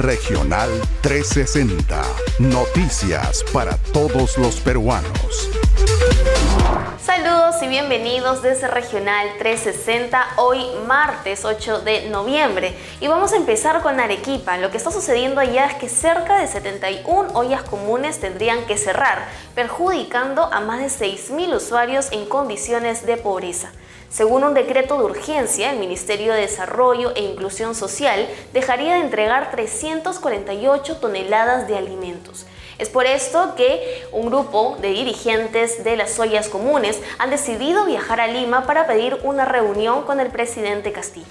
Regional 360. Noticias para todos los peruanos. Saludos y bienvenidos desde Regional 360, hoy martes 8 de noviembre. Y vamos a empezar con Arequipa. Lo que está sucediendo allá es que cerca de 71 ollas comunes tendrían que cerrar, perjudicando a más de 6.000 usuarios en condiciones de pobreza. Según un decreto de urgencia, el Ministerio de Desarrollo e Inclusión Social dejaría de entregar 348 toneladas de alimentos. Es por esto que un grupo de dirigentes de las ollas comunes han decidido viajar a Lima para pedir una reunión con el presidente Castillo.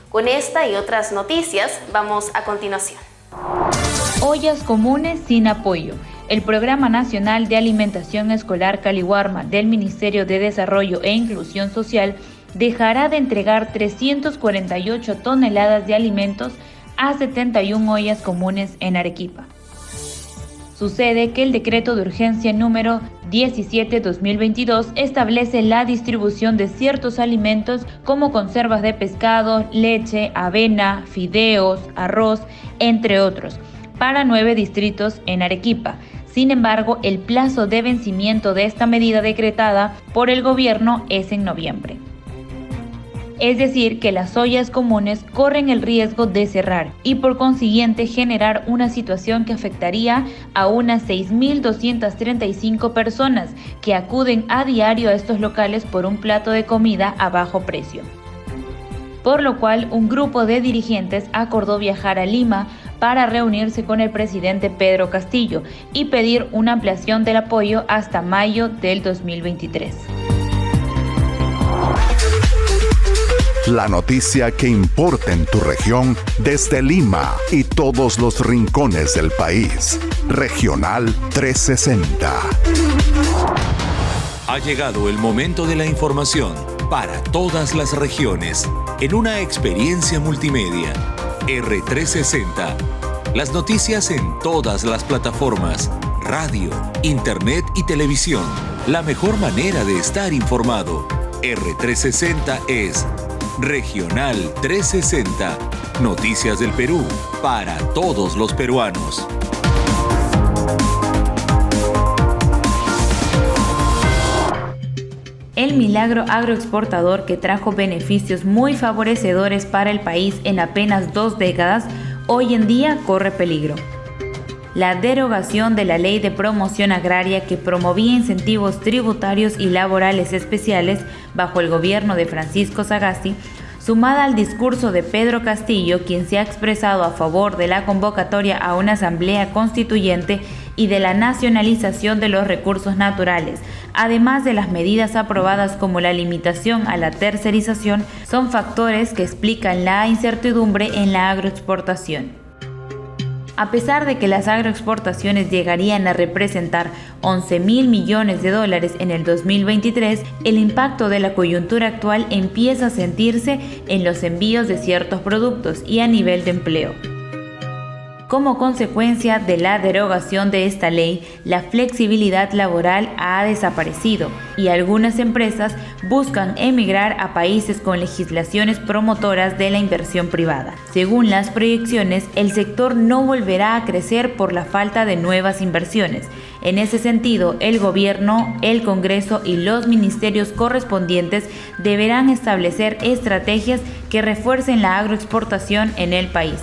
Con esta y otras noticias, vamos a continuación. Ollas comunes sin apoyo. El Programa Nacional de Alimentación Escolar Caliwarma del Ministerio de Desarrollo e Inclusión Social dejará de entregar 348 toneladas de alimentos a 71 ollas comunes en Arequipa. Sucede que el decreto de urgencia número 17/2022 establece la distribución de ciertos alimentos como conservas de pescado, leche, avena, fideos, arroz, entre otros, para 9 distritos en Arequipa. Sin embargo, el plazo de vencimiento de esta medida decretada por el gobierno es en noviembre. Es decir, que las ollas comunes corren el riesgo de cerrar y por consiguiente generar una situación que afectaría a unas 6.235 personas que acuden a diario a estos locales por un plato de comida a bajo precio. Por lo cual, un grupo de dirigentes acordó viajar a Lima para reunirse con el presidente Pedro Castillo y pedir una ampliación del apoyo hasta mayo del 2023. La noticia que importa en tu región desde Lima y todos los rincones del país. Regional 360. Ha llegado el momento de la información para todas las regiones en una experiencia multimedia. R360. Las noticias en todas las plataformas, radio, internet y televisión. La mejor manera de estar informado. R360 es Regional 360. Noticias del Perú para todos los peruanos. El milagro agroexportador que trajo beneficios muy favorecedores para el país en apenas 2 décadas, hoy en día corre peligro. La derogación de la Ley de Promoción Agraria que promovía incentivos tributarios y laborales especiales bajo el gobierno de Francisco Sagasti, sumada al discurso de Pedro Castillo, quien se ha expresado a favor de la convocatoria a una asamblea constituyente y de la nacionalización de los recursos naturales, además de las medidas aprobadas como la limitación a la tercerización, son factores que explican la incertidumbre en la agroexportación. A pesar de que las agroexportaciones llegarían a representar 11.000 millones de dólares en el 2023, el impacto de la coyuntura actual empieza a sentirse en los envíos de ciertos productos y a nivel de empleo. Como consecuencia de la derogación de esta ley, la flexibilidad laboral ha desaparecido y algunas empresas buscan emigrar a países con legislaciones promotoras de la inversión privada. Según las proyecciones, el sector no volverá a crecer por la falta de nuevas inversiones. En ese sentido, el gobierno, el Congreso y los ministerios correspondientes deberán establecer estrategias que refuercen la agroexportación en el país.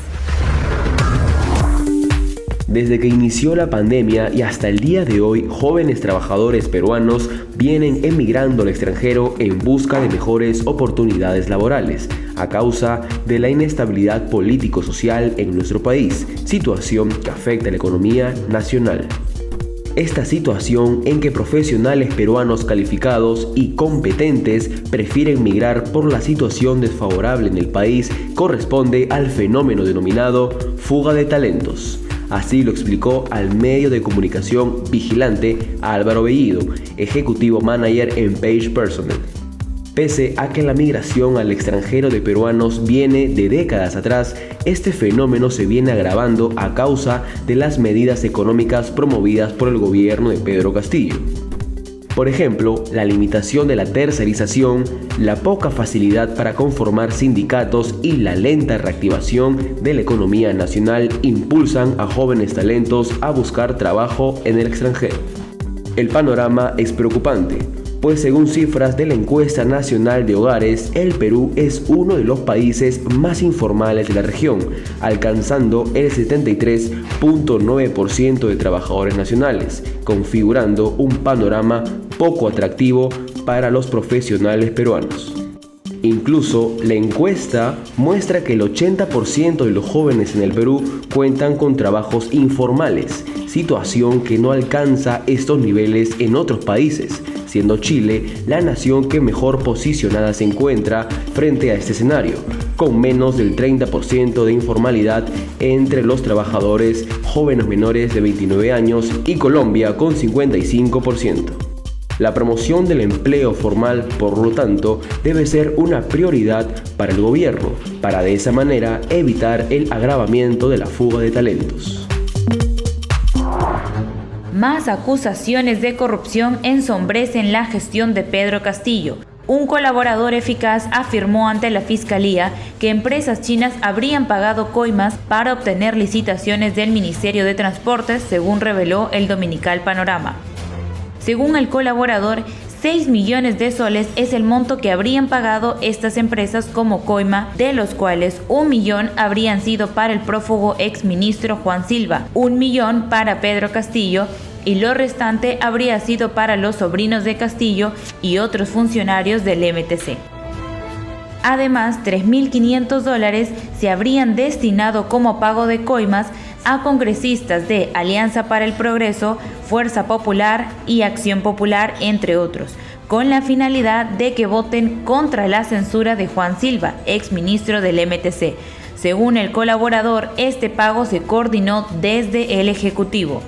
Desde que inició la pandemia y hasta el día de hoy, jóvenes trabajadores peruanos vienen emigrando al extranjero en busca de mejores oportunidades laborales, a causa de la inestabilidad político-social en nuestro país, situación que afecta a la economía nacional. Esta situación en que profesionales peruanos calificados y competentes prefieren migrar por la situación desfavorable en el país corresponde al fenómeno denominado fuga de talentos. Así lo explicó al medio de comunicación Vigilante Álvaro Bellido, ejecutivo manager en Page Personnel. Pese a que la migración al extranjero de peruanos viene de décadas atrás, este fenómeno se viene agravando a causa de las medidas económicas promovidas por el gobierno de Pedro Castillo. Por ejemplo, la limitación de la tercerización, la poca facilidad para conformar sindicatos y la lenta reactivación de la economía nacional impulsan a jóvenes talentos a buscar trabajo en el extranjero. El panorama es preocupante, pues según cifras de la Encuesta Nacional de Hogares, el Perú es uno de los países más informales de la región, alcanzando el 73.9% de trabajadores nacionales, configurando un panorama poco atractivo para los profesionales peruanos. Incluso, la encuesta muestra que el 80% de los jóvenes en el Perú cuentan con trabajos informales, situación que no alcanza estos niveles en otros países, siendo Chile la nación que mejor posicionada se encuentra frente a este escenario, con menos del 30% de informalidad entre los trabajadores jóvenes menores de 29 años y Colombia con 55%. La promoción del empleo formal, por lo tanto, debe ser una prioridad para el gobierno, para de esa manera evitar el agravamiento de la fuga de talentos. Más acusaciones de corrupción ensombrecen la gestión de Pedro Castillo. Un colaborador eficaz afirmó ante la Fiscalía que empresas chinas habrían pagado coimas para obtener licitaciones del Ministerio de Transportes, según reveló el dominical Panorama. Según el colaborador, 6 millones de soles es el monto que habrían pagado estas empresas como coima, de los cuales 1 millón habrían sido para el prófugo exministro Juan Silva, 1 millón para Pedro Castillo y lo restante habría sido para los sobrinos de Castillo y otros funcionarios del MTC. Además, $3.500 se habrían destinado como pago de coimas a congresistas de Alianza para el Progreso, Fuerza Popular y Acción Popular, entre otros, con la finalidad de que voten contra la censura de Juan Silva, exministro del MTC. Según el colaborador, este pago se coordinó desde el Ejecutivo.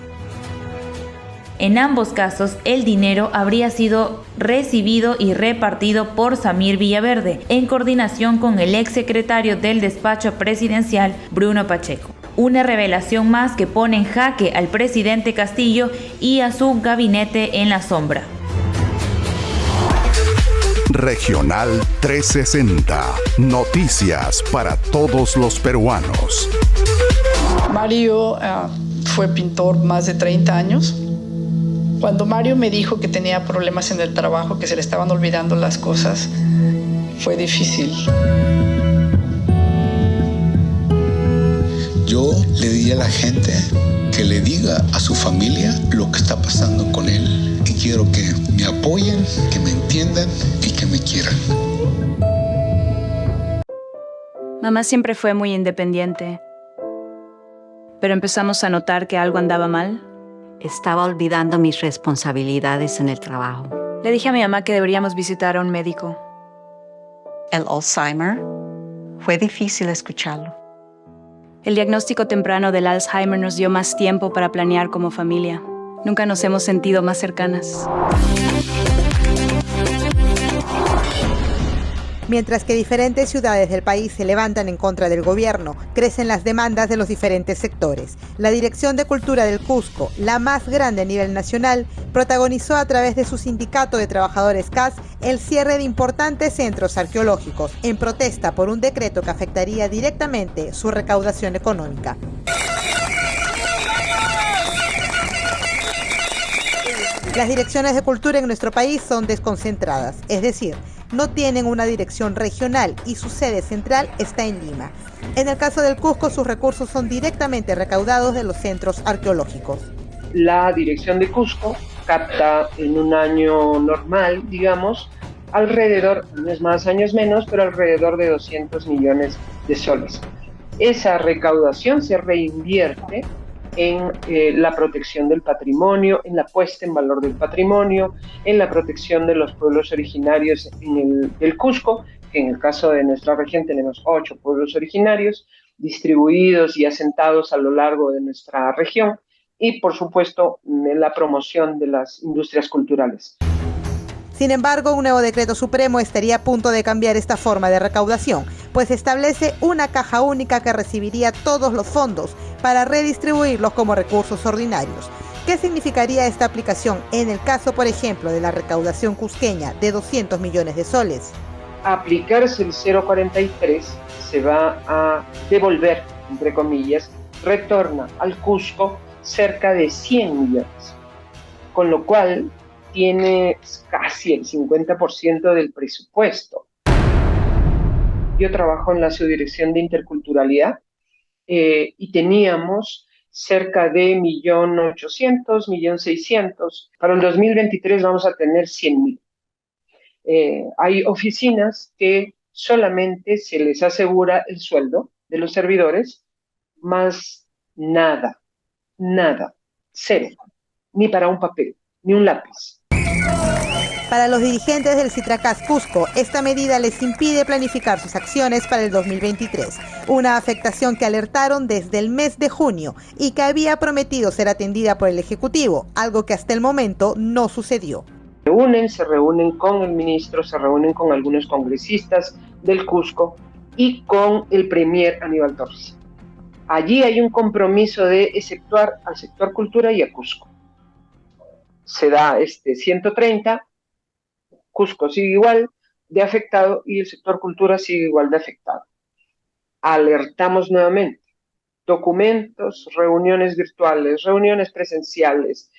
En ambos casos, el dinero habría sido recibido y repartido por Samir Villaverde, en coordinación con el exsecretario del despacho presidencial, Bruno Pacheco. Una revelación más que pone en jaque al presidente Castillo y a su gabinete en la sombra. Regional 360. Noticias para todos los peruanos. Mario fue pintor más de 30 años. Cuando Mario me dijo que tenía problemas en el trabajo, que se le estaban olvidando las cosas, fue difícil. Yo le di a la gente que le diga a su familia lo que está pasando con él. Y quiero que me apoyen, que me entiendan y que me quieran. Mamá siempre fue muy independiente, pero empezamos a notar que algo andaba mal. Estaba olvidando mis responsabilidades en el trabajo. Le dije a mi mamá que deberíamos visitar a un médico. El Alzheimer, fue difícil escucharlo. El diagnóstico temprano del Alzheimer nos dio más tiempo para planear como familia. Nunca nos hemos sentido más cercanas. Mientras que diferentes ciudades del país se levantan en contra del gobierno, crecen las demandas de los diferentes sectores. La Dirección de Cultura del Cusco, la más grande a nivel nacional, protagonizó a través de su sindicato de trabajadores CAS el cierre de importantes centros arqueológicos en protesta por un decreto que afectaría directamente su recaudación económica. Las direcciones de cultura en nuestro país son desconcentradas, es decir, no tienen una dirección regional y su sede central está en Lima. En el caso del Cusco, sus recursos son directamente recaudados de los centros arqueológicos. La dirección de Cusco capta en un año normal, digamos, alrededor, años más, años menos, pero alrededor de 200 millones de soles. Esa recaudación se reinvierte en la protección del patrimonio, en la puesta en valor del patrimonio, en la protección de los pueblos originarios del Cusco, que en el caso de nuestra región tenemos 8 pueblos originarios distribuidos y asentados a lo largo de nuestra región, y por supuesto en la promoción de las industrias culturales. Sin embargo, un nuevo decreto supremo estaría a punto de cambiar esta forma de recaudación, pues establece una caja única que recibiría todos los fondos para redistribuirlos como recursos ordinarios. ¿Qué significaría esta aplicación en el caso, por ejemplo, de la recaudación cusqueña de 200 millones de soles? Aplicarse el 0,43 se va a devolver, entre comillas, retorna al Cusco cerca de 100 millones, con lo cual tiene casi el 50% del presupuesto. Yo trabajo en la Subdirección de Interculturalidad y teníamos cerca de 1.800.000, 1.600.000. Para el 2023 vamos a tener 100.000. Hay oficinas que solamente se les asegura el sueldo de los servidores, más nada, cero, ni para un papel, ni un lápiz. Para los dirigentes del Citracaz Cusco, esta medida les impide planificar sus acciones para el 2023, una afectación que alertaron desde el mes de junio y que había prometido ser atendida por el Ejecutivo, algo que hasta el momento no sucedió. Se reúnen con el ministro, se reúnen con algunos congresistas del Cusco y con el premier Aníbal Torres. Allí hay un compromiso de exceptuar al sector cultura y a Cusco. Se da 130, Cusco sigue igual de afectado y el sector cultura sigue igual de afectado. Alertamos nuevamente, documentos, reuniones virtuales, reuniones presenciales,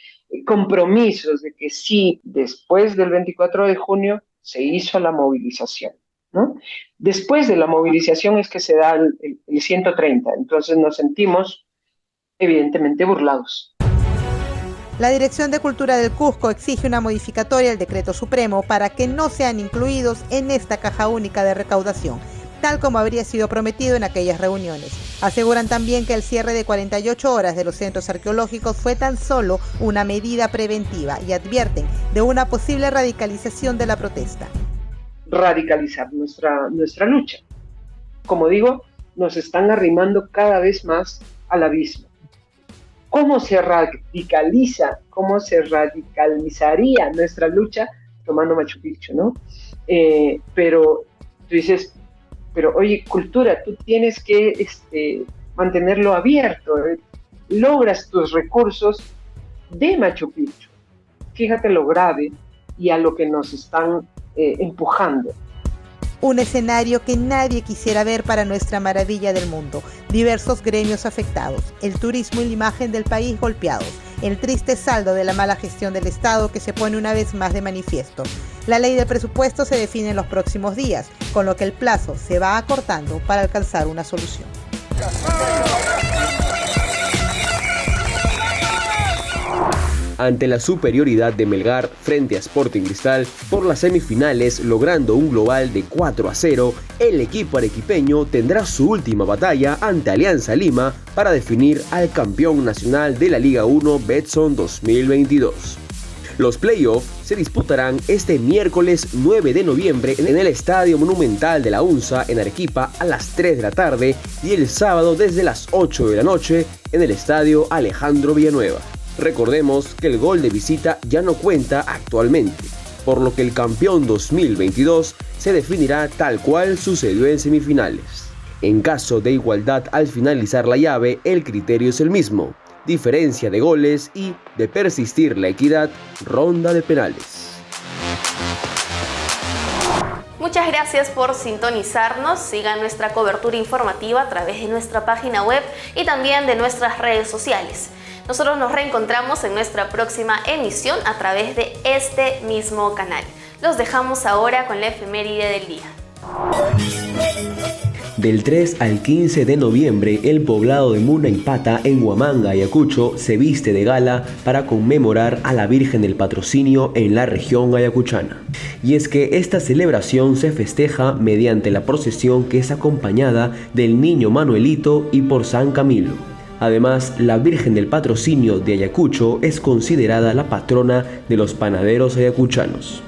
compromisos de que sí, después del 24 de junio se hizo la movilización, ¿no? Después de la movilización es que se da el 130, entonces nos sentimos evidentemente burlados. La Dirección de Cultura del Cusco exige una modificatoria al Decreto Supremo para que no sean incluidos en esta caja única de recaudación, tal como habría sido prometido en aquellas reuniones. Aseguran también que el cierre de 48 horas de los centros arqueológicos fue tan solo una medida preventiva y advierten de una posible radicalización de la protesta. Radicalizar nuestra lucha. Como digo, nos están arrimando cada vez más al abismo. ¿Cómo se radicaliza, cómo se radicalizaría nuestra lucha tomando Machu Picchu, ¿no? Pero tú dices, pero oye, cultura, tú tienes que mantenerlo abierto, logras tus recursos de Machu Picchu. Fíjate lo grave y a lo que nos están empujando. Un escenario que nadie quisiera ver para nuestra maravilla del mundo. Diversos gremios afectados, el turismo y la imagen del país golpeados, el triste saldo de la mala gestión del Estado que se pone una vez más de manifiesto. La ley del presupuesto se define en los próximos días, con lo que el plazo se va acortando para alcanzar una solución. Ante la superioridad de Melgar frente a Sporting Cristal por las semifinales, logrando un global de 4-0, el equipo arequipeño tendrá su última batalla ante Alianza Lima para definir al campeón nacional de la Liga 1 Betson 2022. Los playoffs se disputarán este miércoles 9 de noviembre en el Estadio Monumental de la UNSA en Arequipa a las 3 de la tarde y el sábado desde las 8 de la noche en el Estadio Alejandro Villanueva. Recordemos que el gol de visita ya no cuenta actualmente, por lo que el campeón 2022 se definirá tal cual sucedió en semifinales. En caso de igualdad al finalizar la llave, el criterio es el mismo: diferencia de goles y, de persistir la equidad, ronda de penales. Muchas gracias por sintonizarnos. Sigan nuestra cobertura informativa a través de nuestra página web y también de nuestras redes sociales. Nosotros nos reencontramos en nuestra próxima emisión a través de este mismo canal. Los dejamos ahora con la efeméride del día. Del 3 al 15 de noviembre, el poblado de Munaipata, en Huamanga, Ayacucho, se viste de gala para conmemorar a la Virgen del Patrocinio en la región ayacuchana. Y es que esta celebración se festeja mediante la procesión que es acompañada del Niño Manuelito y por San Camilo. Además, la Virgen del Patrocinio de Ayacucho es considerada la patrona de los panaderos ayacuchanos.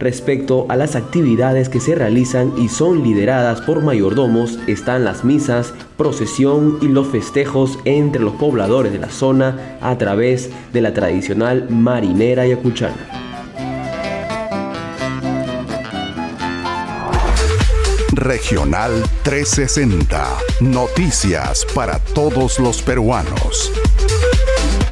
Respecto a las actividades que se realizan y son lideradas por mayordomos, están las misas, procesión y los festejos entre los pobladores de la zona a través de la tradicional marinera ayacuchana. Regional 360. Noticias para todos los peruanos.